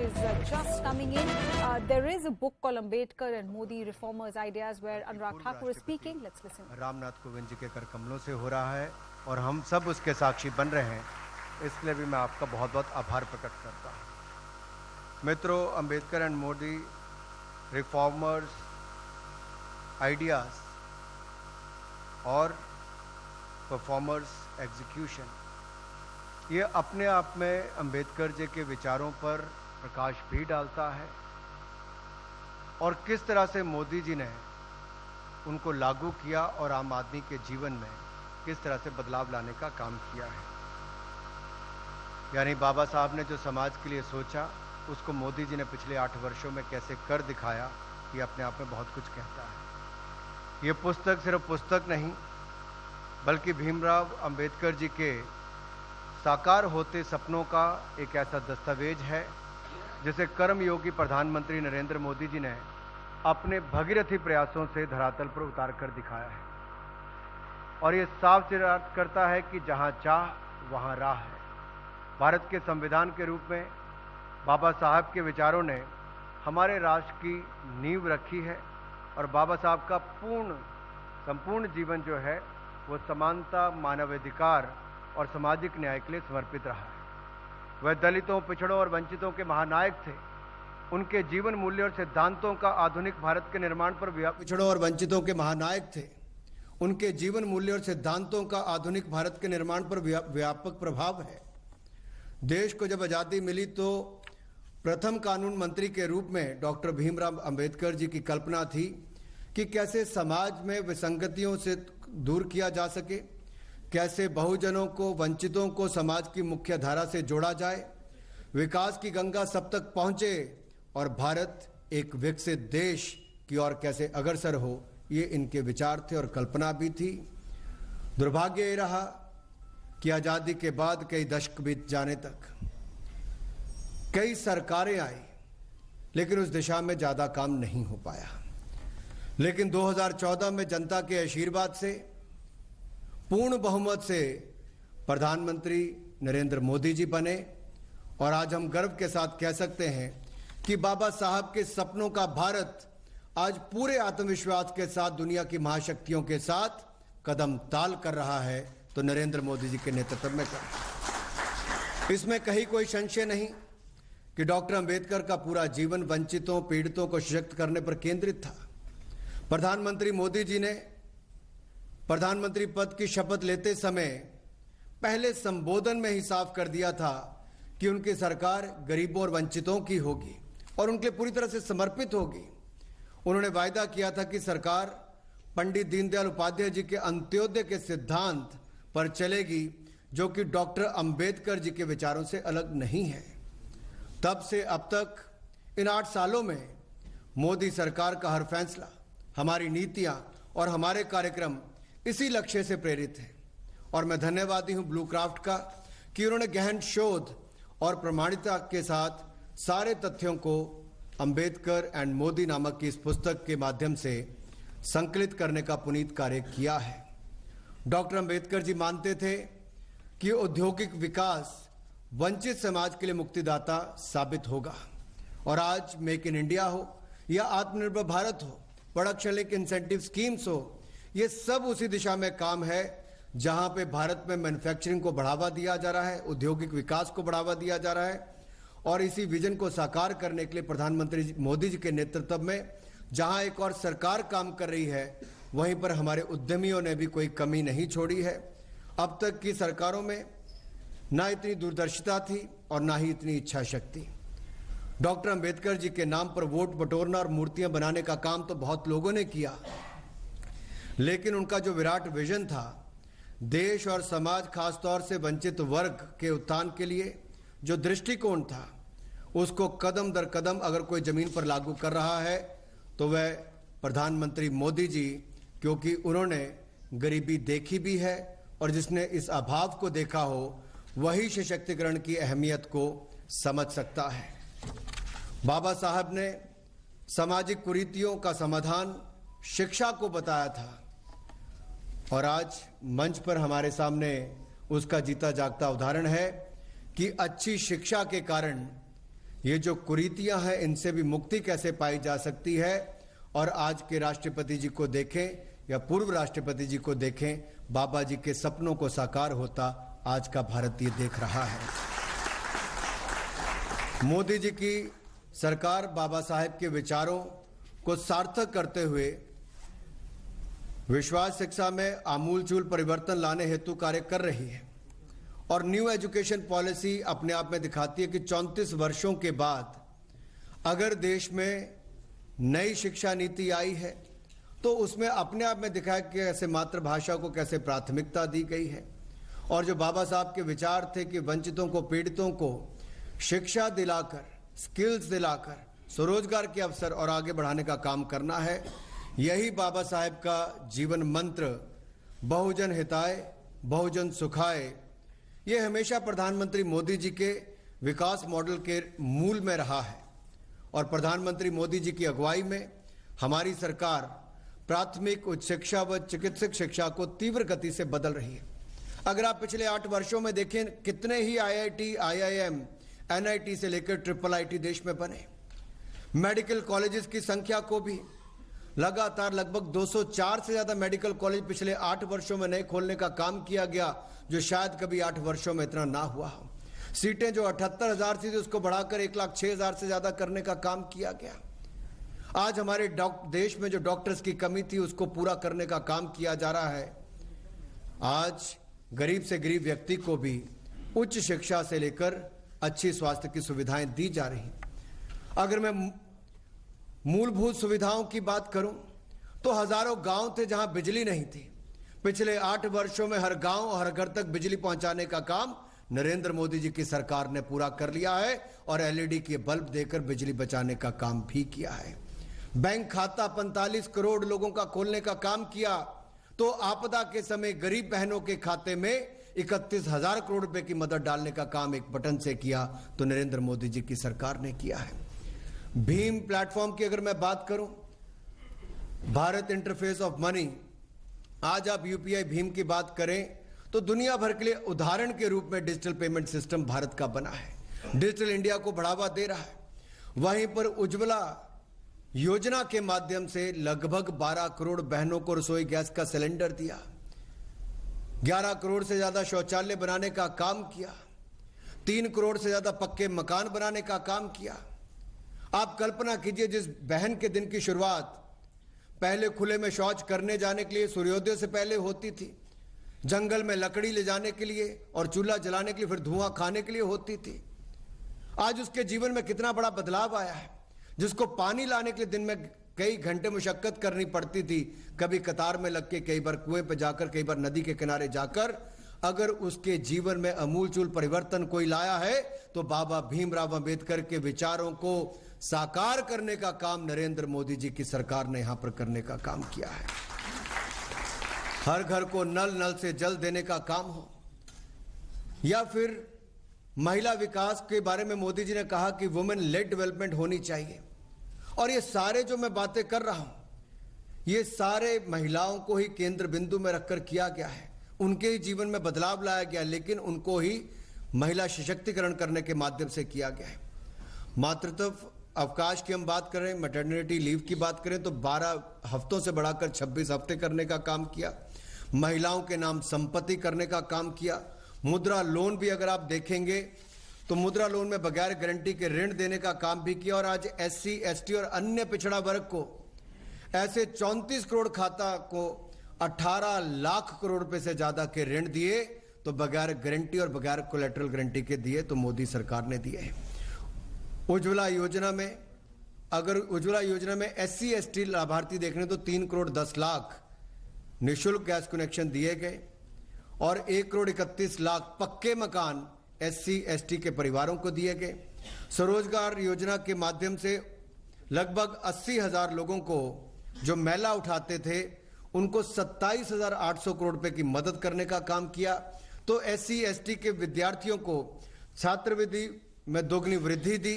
is just coming in. There is a book called Ambedkar and Modi Reformers Ideas where Anurag Thakur is speaking. Let's listen. Ramnath Kovind ji के कर कमलों से हो रहा है और हम सब उसके साक्षी बन रहे हैं, इसलिए भी मैं आपका बहुत बहुत आभार प्रकट करता हूँ। मित्रों, Ambedkar and Modi reformers ideas और परफॉर्मर्स एग्जीक्यूशन, ये अपने आप में अंबेडकर जी के विचारों पर प्रकाश भी डालता है और किस तरह से मोदी जी ने उनको लागू किया और आम आदमी के जीवन में किस तरह से बदलाव लाने का काम किया है। यानी बाबा साहब ने जो समाज के लिए सोचा, उसको मोदी जी ने पिछले 8 वर्षों में कैसे कर दिखाया, ये अपने आप में बहुत कुछ कहता है। ये पुस्तक सिर्फ पुस्तक नहीं, बल्कि भीमराव अंबेडकर जी के साकार होते सपनों का एक ऐसा दस्तावेज है जिसे कर्मयोगी प्रधानमंत्री नरेंद्र मोदी जी ने अपने भगीरथी प्रयासों से धरातल पर उतार कर दिखाया है। और ये साफ सिद्ध करता है कि जहां चाह वहां राह है। भारत के संविधान के रूप में बाबा साहब के विचारों ने हमारे राष्ट्र की नींव रखी है और बाबा साहब का संपूर्ण जीवन जो है वो समानता, मानवाधिकार और सामाजिक न्याय के लिए समर्पित रहा है। वह दलितों, पिछड़ों और वंचितों के महानायक थे। उनके जीवन मूल्य और सिद्धांतों का आधुनिक भारत के निर्माण पर पिछड़ों और वंचितों के महानायक थे। उनके जीवन मूल्य और सिद्धांतों का आधुनिक भारत के निर्माण पर व्यापक प्रभाव है। देश को जब आजादी मिली तो प्रथम कानून मंत्री के रूप में डॉक्टर भीमराव अंबेडकर जी की कल्पना थी कि कैसे समाज में विसंगतियों से दूर किया जा सके, कैसे बहुजनों को, वंचितों को समाज की मुख्य धारा से जोड़ा जाए, विकास की गंगा सब तक पहुंचे और भारत एक विकसित देश की ओर कैसे अग्रसर हो, ये इनके विचार थे और कल्पना भी थी। दुर्भाग्य ये रहा कि आजादी के बाद कई दशक बीत जाने तक कई सरकारें आई, लेकिन उस दिशा में ज्यादा काम नहीं हो पाया। लेकिन 2014 में जनता के आशीर्वाद से पूर्ण बहुमत से प्रधानमंत्री नरेंद्र मोदी जी बने और आज हम गर्व के साथ कह सकते हैं कि बाबा साहब के सपनों का भारत आज पूरे आत्मविश्वास के साथ दुनिया की महाशक्तियों के साथ कदम ताल कर रहा है, तो नरेंद्र मोदी जी के नेतृत्व में कर। इसमें कहीं कोई संशय नहीं कि डॉक्टर अंबेडकर का पूरा जीवन वंचितों, पीड़ितों को सशक्त करने पर केंद्रित था। प्रधानमंत्री मोदी जी ने प्रधानमंत्री पद की शपथ लेते समय पहले संबोधन में ही साफ कर दिया था कि उनकी सरकार गरीबों और वंचितों की होगी और उनके पूरी तरह से समर्पित होगी। उन्होंने वायदा किया था कि सरकार पंडित दीनदयाल उपाध्याय जी के अंत्योदय के सिद्धांत पर चलेगी, जो कि डॉक्टर अंबेडकर जी के विचारों से अलग नहीं है। तब से अब तक इन 8 सालों में मोदी सरकार का हर फैसला, हमारी नीतियां और हमारे कार्यक्रम इसी लक्ष्य से प्रेरित है। और मैं धन्यवादी हूं ब्लू क्राफ्ट का कि उन्होंने गहन शोध और प्रमाणिकता के साथ सारे तथ्यों को अंबेडकर एंड मोदी नामक की इस पुस्तक के माध्यम से संकलित करने का पुनीत कार्य किया है। डॉक्टर अंबेडकर जी मानते थे कि औद्योगिक विकास वंचित समाज के लिए मुक्तिदाता साबित होगा और आज मेक इन इंडिया हो या आत्मनिर्भर भारत हो, प्रोडक्शन लिंक इंसेंटिव स्कीम्स हो, ये सब उसी दिशा में काम है जहां पे भारत में मैन्युफैक्चरिंग को बढ़ावा दिया जा रहा है, औद्योगिक विकास को बढ़ावा दिया जा रहा है। और इसी विजन को साकार करने के लिए प्रधानमंत्री मोदी जी के नेतृत्व में जहां एक और सरकार काम कर रही है, वहीं पर हमारे उद्यमियों ने भी कोई कमी नहीं छोड़ी है। अब तक की सरकारों में ना इतनी दूरदर्शिता थी और ना ही इतनी इच्छा शक्ति। डॉक्टर अंबेडकर जी के नाम पर वोट बटोरना और मूर्तियां बनाने का काम तो बहुत लोगों ने किया, लेकिन उनका जो विराट विजन था, देश और समाज खासतौर से वंचित वर्ग के उत्थान के लिए जो दृष्टिकोण था, उसको कदम दर कदम अगर कोई जमीन पर लागू कर रहा है तो वह प्रधानमंत्री मोदी जी, क्योंकि उन्होंने गरीबी देखी भी है और जिसने इस अभाव को देखा हो वही सशक्तिकरण की अहमियत को समझ सकता है। बाबा साहब ने सामाजिक कुरीतियों का समाधान शिक्षा को बताया था और आज मंच पर हमारे सामने उसका जीता जागता उदाहरण है कि अच्छी शिक्षा के कारण ये जो कुरीतियां हैं इनसे भी मुक्ति कैसे पाई जा सकती है। और आज के राष्ट्रपति जी को देखें या पूर्व राष्ट्रपति जी को देखें, बाबा जी के सपनों को साकार होता आज का भारत ये देख रहा है। मोदी जी की सरकार बाबा साहेब के विचारों को सार्थक करते हुए विश्वास शिक्षा में आमूलचूल परिवर्तन लाने हेतु कार्य कर रही है। और न्यू एजुकेशन पॉलिसी अपने आप में दिखाती है कि 34 वर्षों के बाद अगर देश में नई शिक्षा नीति आई है तो उसमें अपने आप में दिखाया कि कैसे मातृभाषा को कैसे प्राथमिकता दी गई है। और जो बाबा साहब के विचार थे कि वंचितों को, पीड़ितों को शिक्षा दिलाकर, स्किल्स दिलाकर स्वरोजगार के अवसर और आगे बढ़ाने का काम करना है, यही बाबा साहेब का जीवन मंत्र बहुजन हिताय बहुजन सुखाय ये हमेशा प्रधानमंत्री मोदी जी के विकास मॉडल के मूल में रहा है। और प्रधानमंत्री मोदी जी की अगुवाई में हमारी सरकार प्राथमिक, उच्च शिक्षा व चिकित्सक शिक्षा को तीव्र गति से बदल रही है। अगर आप पिछले 8 वर्षों में देखें कितने ही IIT, IIM, NIT से लेकर IIIT देश में बने। मेडिकल कॉलेजेस की संख्या को भी लगातार लगभग 204 से ज्यादा मेडिकल कॉलेज पिछले 8 वर्षों में नए खोलने का काम किया गया, जो शायद कभी 8 वर्षों में इतना ना हुआ हो। सीटें जो 78,000 थी उसको बढ़ाकर 1,06,000 से ज्यादा करने का काम किया गया। आज हमारे देश में जो डॉक्टर्स की कमी थी उसको पूरा करने का काम किया जा रहा है। आज गरीब से गरीब व्यक्ति को भी उच्च शिक्षा से लेकर अच्छी स्वास्थ्य की सुविधाएं दी जा रही। अगर मैं मूलभूत सुविधाओं की बात करूं तो हजारों गांव थे जहां बिजली नहीं थी। पिछले 8 वर्षों में हर गांव और हर घर तक बिजली पहुंचाने का काम नरेंद्र मोदी जी की सरकार ने पूरा कर लिया है और LED के बल्ब देकर बिजली बचाने का काम भी किया है। बैंक खाता 45 करोड़ लोगों का खोलने का काम किया तो आपदा के समय गरीब बहनों के खाते में 31,000 करोड़ रुपए की मदद डालने का काम एक बटन से किया तो नरेंद्र मोदी जी की सरकार ने किया है। भीम प्लेटफॉर्म की अगर मैं बात करूं, भारत इंटरफेस ऑफ मनी, आज आप UPI भीम की बात करें तो दुनिया भर के लिए उदाहरण के रूप में डिजिटल पेमेंट सिस्टम भारत का बना है, डिजिटल इंडिया को बढ़ावा दे रहा है। वहीं पर उज्ज्वला योजना के माध्यम से लगभग 12 करोड़ बहनों को रसोई गैस का सिलेंडर दिया, 11 करोड़ से ज्यादा शौचालय बनाने का काम किया, 3 करोड़ से ज्यादा पक्के मकान बनाने का काम किया। आप कल्पना कीजिए, जिस बहन के दिन की शुरुआत पहले खुले में शौच करने जाने के लिए सूर्योदय से पहले होती थी, जंगल में लकड़ी ले जाने के लिए और चूल्हा जलाने के लिए, फिर धुआं खाने के लिए होती थी, आज उसके जीवन में कितना बड़ा बदलाव आया है। जिसको पानी लाने के लिए दिन में कई घंटे मुशक्कत करनी पड़ती थी, कभी कतार में लग के, कई बार कुएं पे जाकर, कई बार नदी के किनारे जाकर, अगर उसके जीवन में अमूलचूल परिवर्तन कोई लाया है तो बाबा भीमराव अंबेडकर के विचारों को साकार करने का काम नरेंद्र मोदी जी की सरकार ने यहां पर करने का काम किया है। हर घर को नल से जल देने का काम हो, या फिर महिला विकास के बारे में मोदी जी ने कहा कि वुमेन लेड डेवलपमेंट होनी चाहिए। और ये सारे जो मैं बातें कर रहा हूं, ये सारे महिलाओं को ही केंद्र बिंदु में रखकर किया गया है, उनके ही जीवन में बदलाव लाया गया, लेकिन उनको ही महिला सशक्तिकरण करने के माध्यम से किया गया है। मातृत्व अवकाश की हम बात करें, मैटरनिटी लीव की बात करें तो 12 हफ्तों से बढ़ाकर 26 हफ्ते करने का काम किया। महिलाओं के नाम संपत्ति करने का काम किया। मुद्रा लोन भी अगर आप देखेंगे तो मुद्रा लोन में बगैर गारंटी के ऋण देने का काम भी किया। और आज SC, ST और अन्य पिछड़ा वर्ग को ऐसे 34 करोड़ खाता को 18 लाख करोड़ रुपए से ज्यादा के ऋण दिए, तो बगैर गारंटी और बगैर कोलेटरल गारंटी के दिए तो मोदी सरकार ने दिए। उज्ज्वला योजना में, अगर उज्ज्वला योजना में SC, ST लाभार्थी देखने तो 3 करोड़ 10 लाख निःशुल्क गैस कनेक्शन दिए गए और 1 करोड़ 31 लाख पक्के मकान SC, ST के परिवारों को दिए गए। स्वरोजगार योजना के माध्यम से लगभग 80,000 लोगों को जो मैला उठाते थे उनको 27,800 करोड़ रुपए की मदद करने का काम किया। तो SC, ST के विद्यार्थियों को छात्रवृत्ति में दोगुनी वृद्धि दी।